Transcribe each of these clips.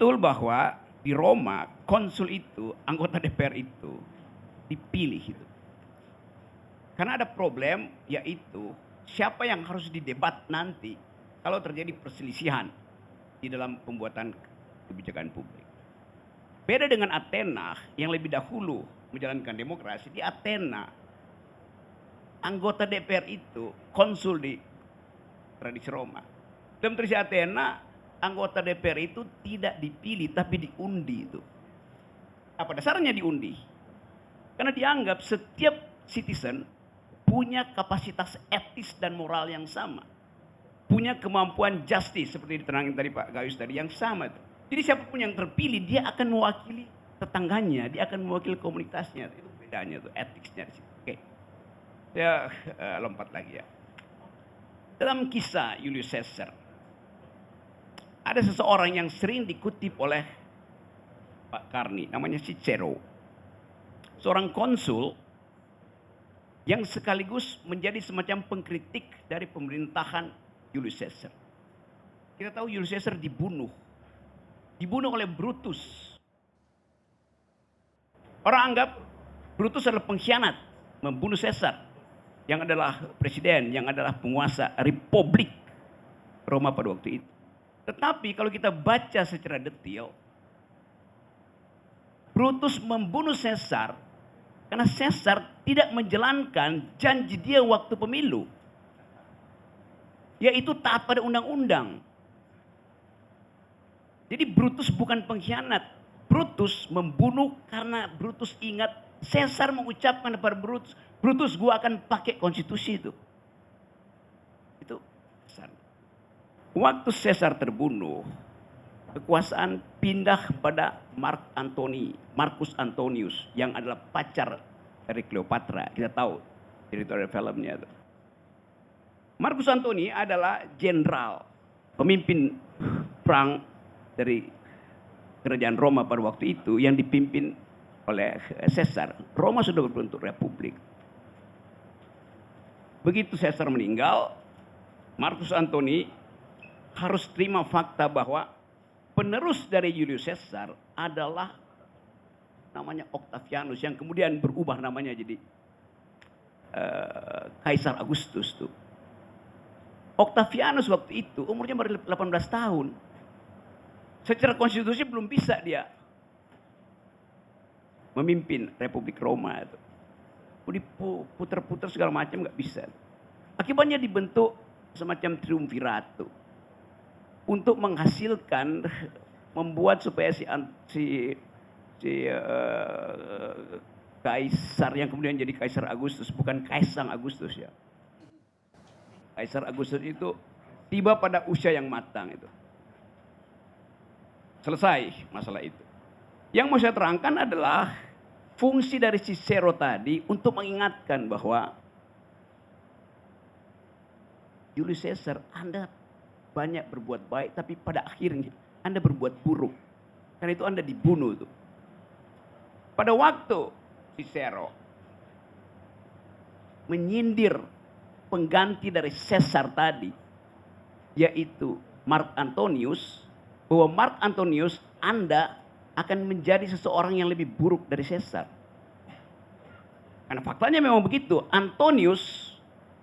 betul bahwa di Roma konsul itu, anggota DPR itu dipilih itu. Karena ada problem, yaitu siapa yang harus didebat nanti kalau terjadi perselisihan di dalam pembuatan kebijakan publik. Beda dengan Athena yang lebih dahulu menjalankan demokrasi. Di Athena, anggota DPR itu konsul di tradisi Roma. Dalam tradisi Athena, anggota DPR itu tidak dipilih tapi diundi itu. Apa dasarnya diundi? Karena dianggap setiap citizen punya kapasitas etis dan moral yang sama. Punya kemampuan justice seperti diterangin tadi Pak Gayus tadi yang sama itu. Jadi siapapun yang terpilih dia akan mewakili tetangganya, dia akan mewakili komunitasnya. Itu bedanya tuh, etiknya di situ. Oke. Saya lompat lagi ya. Dalam kisah Julius Caesar ada seseorang yang sering dikutip oleh Pak Karni, namanya Cicero. Seorang konsul yang sekaligus menjadi semacam pengkritik dari pemerintahan Julius Caesar. Kita tahu Julius Caesar dibunuh oleh Brutus. Orang anggap Brutus adalah pengkhianat, membunuh Caesar, yang adalah presiden, yang adalah penguasa Republik Roma pada waktu itu. Tetapi kalau kita baca secara detail, Brutus membunuh Caesar karena Caesar tidak menjalankan janji dia waktu pemilu, yaitu taat pada undang-undang. Jadi Brutus bukan pengkhianat. Brutus membunuh karena Brutus ingat Caesar mengucapkan kepada Brutus, Brutus gua akan pakai konstitusi itu. Itu Caesar. Waktu Caesar terbunuh, kekuasaan pindah pada Marcus Antonius yang adalah pacar dari Cleopatra. Kita tahu cerita dari filmnya itu. Marcus Antonius adalah jenderal, pemimpin perang dari kerajaan Roma pada waktu itu yang dipimpin oleh Caesar. Roma sudah berbentuk republik. Begitu Caesar meninggal, Marcus Antonius harus terima fakta bahwa penerus dari Julius Caesar adalah namanya Octavianus yang kemudian berubah namanya jadi Kaisar Agustus tuh. Octavianus waktu itu umurnya baru 18 tahun. Secara konstitusi belum bisa dia memimpin Republik Roma itu. Diputer-puter segala macam nggak bisa. Akibatnya dibentuk semacam triumvirat untuk menghasilkan, membuat supaya si Kaisar yang kemudian jadi Kaisar Agustus, bukan Kaisang Agustus ya. Kaisar Agustus itu tiba pada usia yang matang itu. Selesai masalah itu. Yang mau saya terangkan adalah fungsi dari Cicero tadi untuk mengingatkan bahwa Julius Caesar, Anda banyak berbuat baik, tapi pada akhirnya Anda berbuat buruk. Karena itu Anda dibunuh tuh. Pada waktu Cicero menyindir pengganti dari Caesar tadi, yaitu Mark Antonius, bahwa Mark Antonius, Anda akan menjadi seseorang yang lebih buruk dari Caesar. Karena faktanya memang begitu.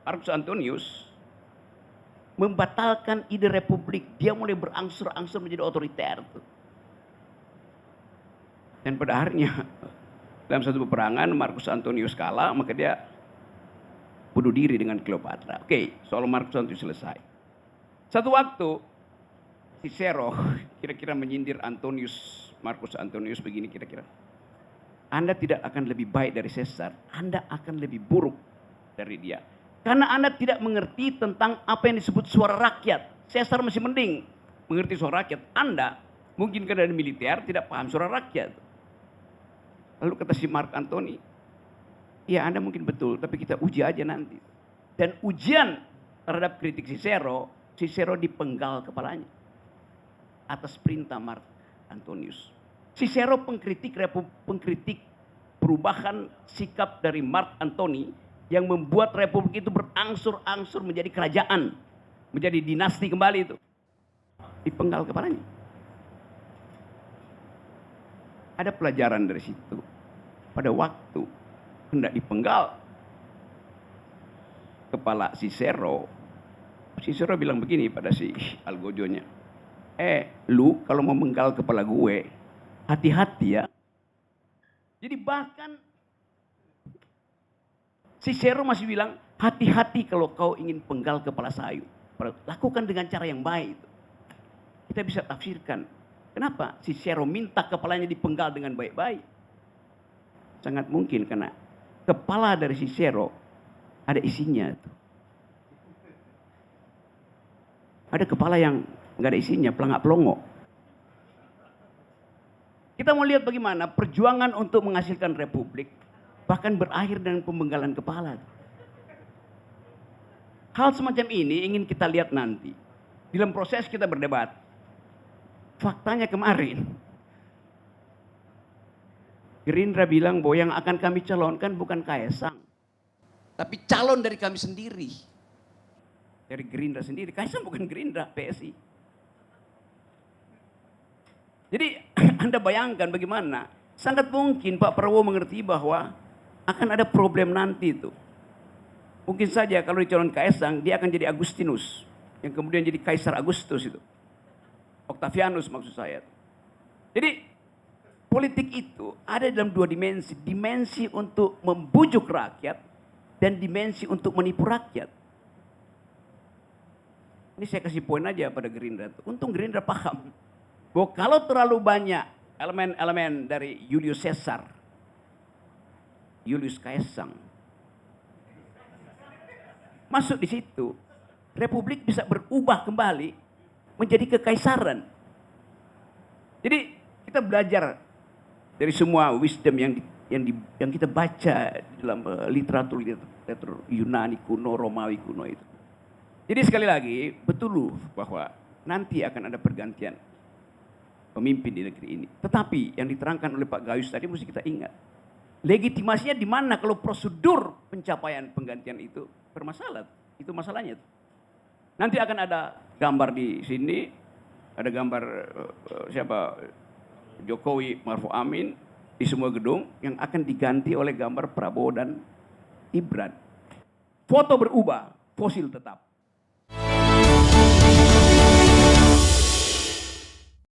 Marcus Antonius membatalkan ide republik. Dia mulai berangsur-angsur menjadi otoriter. Dan pada akhirnya dalam satu peperangan Marcus Antonius kalah, maka dia bunuh diri dengan Cleopatra. Oke, soal Marcus Antonius selesai. Satu waktu Cicero kira-kira menyindir Marcus Antonius begini kira-kira. Anda tidak akan lebih baik dari Caesar, Anda akan lebih buruk dari dia. Karena Anda tidak mengerti tentang apa yang disebut suara rakyat. Caesar masih mending mengerti suara rakyat. Anda mungkin karena dari militer tidak paham suara rakyat. Lalu kata si Mark Antony, ya Anda mungkin betul, tapi kita uji aja nanti. Dan ujian terhadap kritik Cicero dipenggal kepalanya atas perintah Mark Antonius. Cicero pengkritik perubahan sikap dari Mark Antony yang membuat republik itu berangsur-angsur menjadi kerajaan, menjadi dinasti kembali itu. Dipenggal kepalanya. Ada pelajaran dari situ. Pada waktu hendak dipenggal kepala Cicero bilang begini pada si Algojonya, lu kalau mau menggal kepala gue, hati-hati ya. Jadi bahkan Cicero masih bilang, hati-hati kalau kau ingin penggal kepala sayu. Lakukan dengan cara yang baik. Kita bisa tafsirkan, kenapa Cicero minta kepalanya dipenggal dengan baik-baik. Sangat mungkin karena kepala dari Cicero ada isinya. Ada kepala yang nggak ada isinya, pelangak-pelongo. Kita mau lihat bagaimana perjuangan untuk menghasilkan republik bahkan berakhir dengan pembenggalan kepala. Hal semacam ini ingin kita lihat nanti. Dalam proses kita berdebat. Faktanya kemarin, Gerindra bilang bahwa yang akan kami calonkan bukan Kaesang, tapi calon dari kami sendiri. Dari Gerindra sendiri. Kaesang bukan Gerindra, PSI. Jadi Anda bayangkan bagaimana sangat mungkin Pak Prabowo mengerti bahwa akan ada problem nanti itu. Mungkin saja kalau dicalon Kaesang, dia akan jadi Agustinus. Yang kemudian jadi Kaisar Agustus itu. Octavianus maksud saya. Jadi politik itu ada dalam dua dimensi. Dimensi untuk membujuk rakyat dan dimensi untuk menipu rakyat. Ini saya kasih poin aja pada Gerindra. Untung Gerindra paham bahwa kalau terlalu banyak elemen-elemen dari Julius Caesar, Julius Kaesang masuk di situ, republik bisa berubah kembali menjadi kekaisaran. Jadi kita belajar dari semua wisdom yang kita baca dalam literatur Yunani kuno, Romawi kuno itu. Jadi sekali lagi betul bahwa nanti akan ada pergantian pemimpin di negeri ini. Tetapi yang diterangkan oleh Pak Gayus tadi mesti kita ingat. Legitimasinya di mana kalau prosedur pencapaian penggantian itu bermasalah. Itu masalahnya. Nanti akan ada gambar di sini, ada gambar siapa Jokowi, Maruf Amin di semua gedung yang akan diganti oleh gambar Prabowo dan Gibran. Foto berubah, fosil tetap.